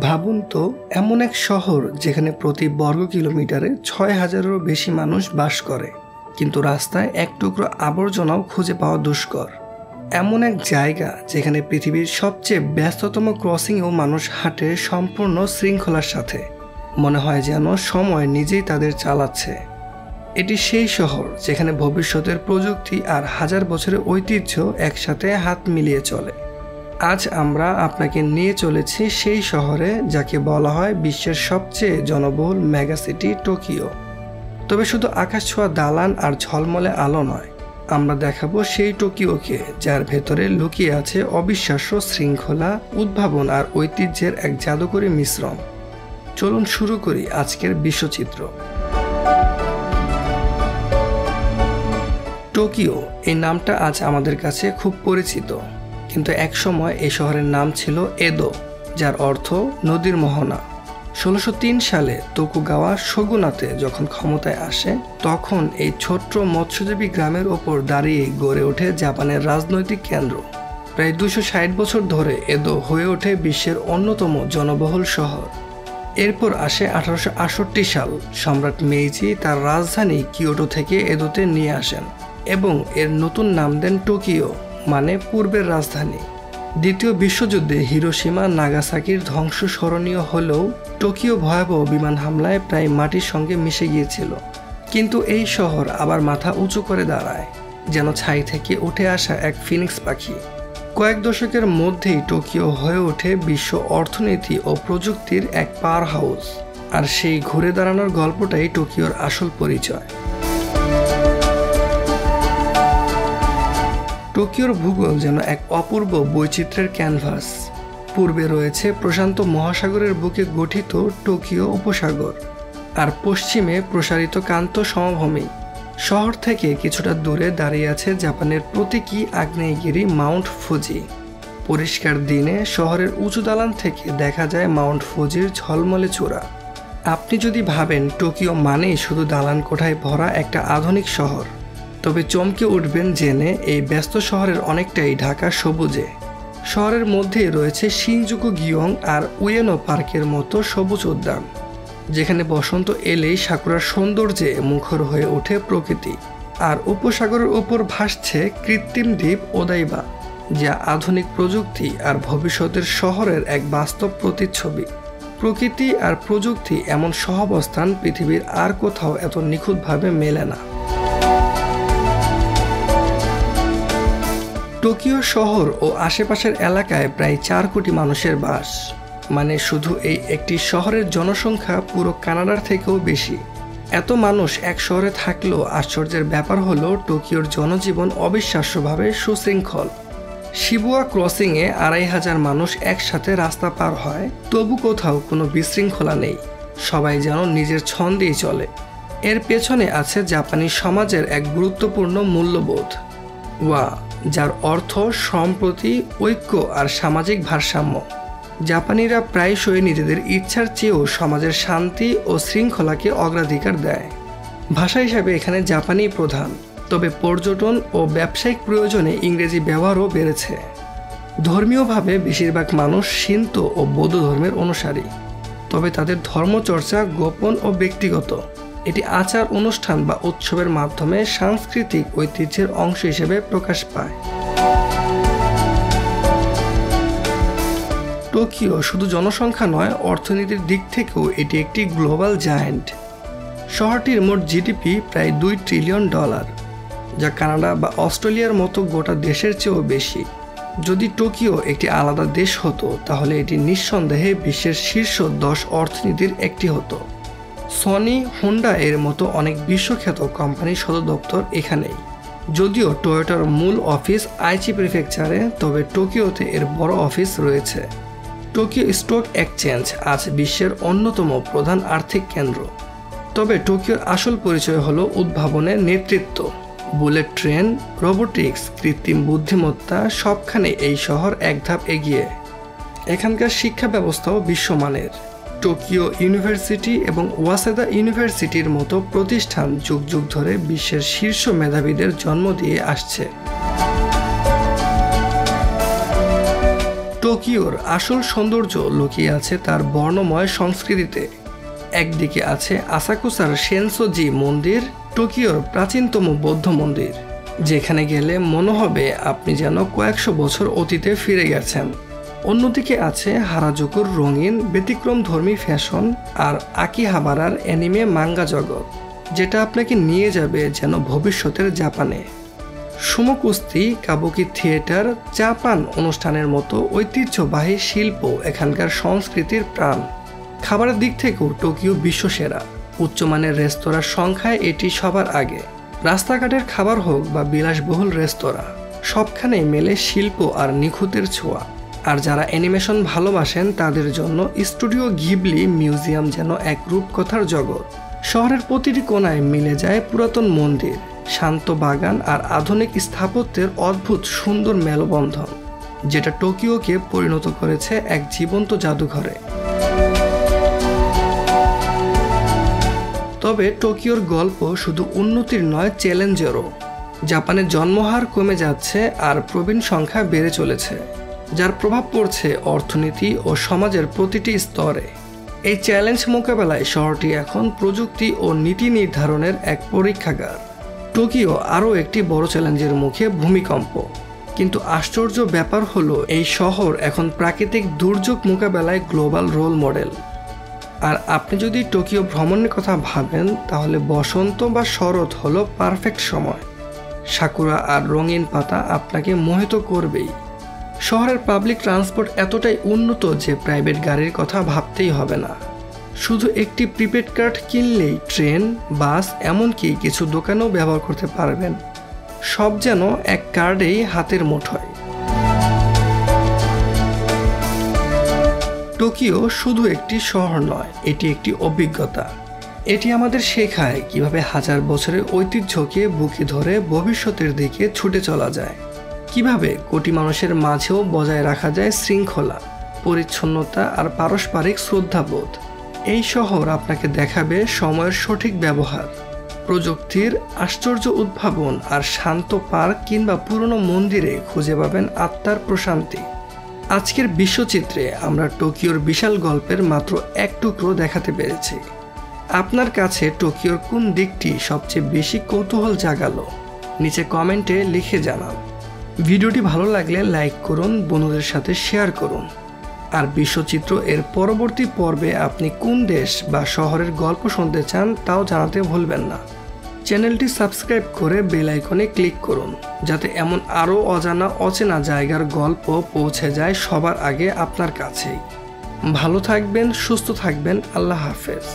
ভাবুন তো, এমন এক শহর যেখানে প্রতি বর্গ কিলোমিটারে ৬,০০০-এরও বেশি মানুষ বাস করে, কিন্তু রাস্তায় এক টুকরো আবর্জনাও খুঁজে পাওয়া দুষ্কর। এমন এক জায়গা যেখানে পৃথিবীর সবচেয়ে ব্যস্ততম ক্রসিংয়েও মানুষ হাঁটে সম্পূর্ণ শৃঙ্খলার সাথে। মনে হয় যেন সময় নিজেই তাদের চালাচ্ছে। এটি সেই শহর যেখানে ভবিষ্যতের প্রযুক্তি আর হাজার বছরের ঐতিহ্য একসাথে হাত মিলিয়ে চলে। আজ আমরা আপনাকে নিয়ে চলেছি সেই শহরে যাকে বলা হয় বিশ্বের সবচেয়ে জনবহুল মেগাসিটি টোকিও। তবে শুধু আকাশ ছোঁয়া দালান আর ঝলমলে আলো নয়, আমরা দেখাবো সেই টোকিওকে যার ভেতরে লুকিয়ে আছে অবিশ্বাস্য শৃঙ্খলা, উদ্ভাবন আর ঐতিহ্যের এক জাদুকরী মিশ্রণ। চলুন শুরু করি আজকের বিশ্বচিত্র। টোকিও এই নামটা আজ আমাদের কাছে খুব পরিচিত, কিন্তু একসময় এই শহরের নাম ছিল এদো, যার অর্থ নদীর মোহনা। ১৬০৩ সালে তোকুগাওয়া শোগুনাতে যখন ক্ষমতায় আসে, তখন এই ছোট্ট মৎস্যজীবী গ্রামের ওপর দাঁড়িয়ে গড়ে ওঠে জাপানের রাজনৈতিক কেন্দ্র। প্রায় ২৬০ বছর ধরে এদো হয়ে ওঠে বিশ্বের অন্যতম জনবহুল শহর। এরপর আসে ১৮৬৮ সাল। সম্রাট মেইজি তার রাজধানী কিয়োটো থেকে এদোতে নিয়ে আসেন এবং এর নতুন নাম দেন টোকিও, মানে পূর্বের রাজধানী। দ্বিতীয় বিশ্বযুদ্ধে হিরোশিমা নাগাসাকির ধ্বংস স্মরণীয় হলেও টোকিও ভয়াবহ বিমান হামলায় প্রায় মাটির সঙ্গে মিশে গিয়েছিল। কিন্তু এই শহর আবার মাথা উঁচু করে দাঁড়ায়, যেন ছাই থেকে উঠে আসা এক ফিনিক্স পাখি। কয়েক দশকের মধ্যেই টোকিও হয়ে ওঠে বিশ্ব অর্থনীতি ও প্রযুক্তির এক পাওয়ার হাউস। আর সেই ঘুরে দাঁড়ানোর গল্পটাই টোকিওর আসল পরিচয়। টোকিওর ভূগোল যেন এক অপূর্ব বৈচিত্র্যের ক্যানভাস। পূর্বে রয়েছে প্রশান্ত মহাসাগরের বুকে গঠিত টোকিও উপসাগর, আর পশ্চিমে প্রসারিত কান্ত সমভূমি। শহর থেকে কিছুটা দূরে দাঁড়িয়ে আছে জাপানের প্রতীকী আগ্নেয়গিরি মাউন্ট ফুজি। পরিষ্কার দিনে শহরের উঁচু দালান থেকে দেখা যায় মাউন্ট ফুজির ঝলমলে চূড়া। আপনি যদি ভাবেন টোকিও মানেই শুধু দালান কোঠায় ভরা একটা আধুনিক শহর, তবে চমকে উঠবেন জেনে এই ব্যস্ত শহরের অনেকটাই ঢাকা সবুজে। শহরের মধ্যেই রয়েছে শিনজুকু গিয়ং আর উয়েনো পার্কের মতো সবুজ উদ্যান, যেখানে বসন্ত এলেই সাকুরার সৌন্দর্যে মুখর হয়ে ওঠে প্রকৃতি। আর উপসাগরের উপর ভাসছে কৃত্রিম দ্বীপ ওদাইবা, যা আধুনিক প্রযুক্তি আর ভবিষ্যতের শহরের এক বাস্তব প্রতিচ্ছবি। প্রকৃতি আর প্রযুক্তি এমন সহাবস্থান পৃথিবীর আর কোথাও এত নিখুঁতভাবে মেলে না। টোকিও শহর ও আশেপাশের এলাকায় প্রায় ৪ কোটি মানুষের বাস, মানে শুধু এই একটি শহরের জনসংখ্যা পুরো কানাডার থেকেও বেশি। এত মানুষ এক শহরে থাকলেও আশ্চর্যের ব্যাপার হলো টোকিওর জনজীবন অবিশ্বাস্যভাবে সুশৃঙ্খল। শিবুয়া ক্রসিংয়ে ২৫০০ মানুষ একসাথে রাস্তা পার হয়, তবু কোথাও কোনো বিশৃঙ্খলা নেই। সবাই যেন নিজের ছন্দেই চলে। এর পেছনে আছে জাপানি সমাজের এক গুরুত্বপূর্ণ মূল্যবোধ, ওয়া, যার অর্থ সম্প্রতি, ঐক্য আর সামাজিক ভারসাম্য। জাপানিরা প্রায়শই নিজেদের ইচ্ছার চেয়েও সমাজের শান্তি ও শৃঙ্খলাকে অগ্রাধিকার দেয়। ভাষা হিসাবে এখানে জাপানি প্রধান, তবে পর্যটন ও ব্যবসায়িক প্রয়োজনে ইংরেজি ব্যবহারও বেড়েছে। ধর্মীয়ভাবে বেশিরভাগ মানুষ শিন্তো ও বৌদ্ধ ধর্মের অনুসারী, তবে তাদের ধর্মচর্চা গোপন ও ব্যক্তিগত। এটি আচার অনুষ্ঠান বা উৎসবের মাধ্যমে সাংস্কৃতিক ঐতিহ্যের অংশ হিসেবে প্রকাশ পায়। টোকিও শুধু জনসংখ্যা নয়, অর্থনীতির দিক থেকেও এটি একটি গ্লোবাল জায়ান্ট। শহরটির মোট জিডিপি প্রায় $2 ট্রিলিয়ন, যা কানাডা বা অস্ট্রেলিয়ার মতো গোটা দেশের চেয়েও বেশি। যদি টোকিও একটি আলাদা দেশ হতো, তাহলে এটি নিঃসন্দেহে বিশ্বের শীর্ষ 10 অর্থনীতির একটি হতো। সনি, হোন্ডা এর মতো অনেক বিশ্বখ্যাত কোম্পানির সদর দপ্তর এখানেই। যদিও টয়োটার মূল অফিস আইচি প্রিফেকচারে, তবে টোকিওতে এর বড় অফিস রয়েছে। টোকিও স্টক এক্সচেঞ্জ আজ বিশ্বের অন্যতম প্রধান আর্থিক কেন্দ্র। তবে টোকিওর আসল পরিচয় হলো উদ্ভাবনের নেতৃত্ব। বুলেট ট্রেন, রোবোটিক্স, কৃত্রিম বুদ্ধিমত্তা, সবখানে এই শহর এক ধাপ এগিয়ে। এখানকার শিক্ষা ব্যবস্থাও বিশ্বমানের। টোকিও ইউনিভার্সিটি এবং ওয়াসেদা ইউনিভার্সিটির মতো প্রতিষ্ঠান যুগ যুগ ধরে বিশ্বের শীর্ষ মেধাবীদের জন্ম দিয়ে আসছে। টোকিওর আসল সৌন্দর্য লুকিয়ে আছে তার বর্ণময় সংস্কৃতিতে। একদিকে আছে আসাকুসার সেনসোজি মন্দির, টোকিওর প্রাচীনতম বৌদ্ধ মন্দির, যেখানে গেলে মনে হবে আপনি যেন কয়েকশো বছর অতীতে ফিরে গেছেন। অন্যদিকে আছে হারাজুকুর রঙিন ব্যতিক্রমধর্মী ফ্যাশন আর আকিহাবারার অ্যানিমে মাঙ্গা জগৎ, যেটা আপনাকে নিয়ে যাবে যেন ভবিষ্যতের জাপানে। সুমো কুস্তি, কাবুকি থিয়েটার, চা পান অনুষ্ঠানের মতো ঐতিহ্যবাহী শিল্প এখানকার সংস্কৃতির প্রাণ। খাবারের দিক থেকেও টোকিও বিশ্বসেরা। উচ্চমানের রেস্তোরাঁর সংখ্যায় এটি সবার আগে। রাস্তাঘাটের খাবার হোক বা বিলাসবহুল রেস্তোরাঁ, সবখানেই মেলে শিল্প আর নিখুঁতের ছোঁয়া। আর যারা অ্যানিমেশন ভালোবাসেন তাদের জন্য স্টুডিও ঘিবলি মিউজিয়াম যেন এক রূপকথার জগৎ। শহরের প্রতিটি কোণায় মিলে যায় পুরাতন মন্দির, শান্ত বাগান আর আধুনিক স্থাপত্যের অদ্ভুত সুন্দর মেলবন্ধন, যেটা টোকিওকে পরিণত করেছে এক জীবন্ত জাদুঘরে। তবে টোকিওর গল্প শুধু উন্নতির নয়, চ্যালেঞ্জেরও। জাপানের জন্মহার কমে যাচ্ছে আর প্রবীণ সংখ্যা বেড়ে চলেছে, যার প্রভাব পড়ছে অর্থনীতি ও সমাজের প্রতিটি স্তরে। এই চ্যালেঞ্জ মোকাবেলায় শহরটি এখন প্রযুক্তি ও নীতি নির্ধারণের এক পরীক্ষাগার। টোকিও আরও একটি বড় চ্যালেঞ্জের মুখে, ভূমিকম্প। কিন্তু আশ্চর্য ব্যাপার হলো এই শহর এখন প্রাকৃতিক দুর্যোগ মোকাবেলায় গ্লোবাল রোল মডেল। আর আপনি যদি টোকিও ভ্রমণের কথা ভাবেন, তাহলে বসন্ত বা শরৎ হলো পারফেক্ট সময়। সাকুরা আর রঙিন পাতা আপনাকে মোহিত করবেই। শহরের পাবলিক ট্রান্সপোর্ট এতটাই উন্নত যে প্রাইভেট গাড়ির কথা ভাবতেই হবে না। শুধু একটি প্রিপেড কার্ড কিনলেই ট্রেন, বাস, এমনকি কিছু দোকানেও ব্যবহার করতে পারবেন। সব যেন এক কার্ডেই হাতের মুঠোয়। টোকিও শুধু একটি শহর নয়, এটি একটি অভিজ্ঞতা। এটি আমাদের শেখায় কিভাবে হাজার বছরের ঐতিহ্যকে বুকে ধরে ভবিষ্যতের দিকে ছুটে চলা যায়, কিভাবে কোটি মানুষের মাঝেও বজায় রাখা যায় শৃঙ্খলা, পরিচ্ছন্নতা আর পারস্পরিক শ্রদ্ধাবোধ। এই শহর আপনাকে দেখাবে সময়ের সঠিক ব্যবহার, প্রযুক্তির আশ্চর্য উদ্ভাবন আর শান্ত পার্ক কিংবা পুরনো মন্দিরে খুঁজে পাবেন আত্মার প্রশান্তি। আজকের বিশ্বচিত্রে আমরা টোকিওর বিশাল গল্পের মাত্র এক টুকরো দেখাতে পেরেছি। আপনার কাছে টোকিওর কোন দিকটি সবচেয়ে বেশি কৌতূহল জাগালো? নিচে কমেন্টে লিখে জানান। ভিডিওটি ভালো লাগলে লাইক করুন, বন্ধুদের সাথে শেয়ার করুন। আর বিশ্বচিত্র এর পরবর্তী পর্বে আপনি কোন দেশ বা শহরের গল্প শুনতে চান তাও জানাতে ভুলবেন না। চ্যানেলটি সাবস্ক্রাইব করে বেল আইকনে ক্লিক করুন, যাতে এমন আরও অজানা অচেনা জায়গার গল্প পৌঁছে যায় সবার আগে আপনার কাছেই। ভালো থাকবেন, সুস্থ থাকবেন। আল্লাহ হাফেজ।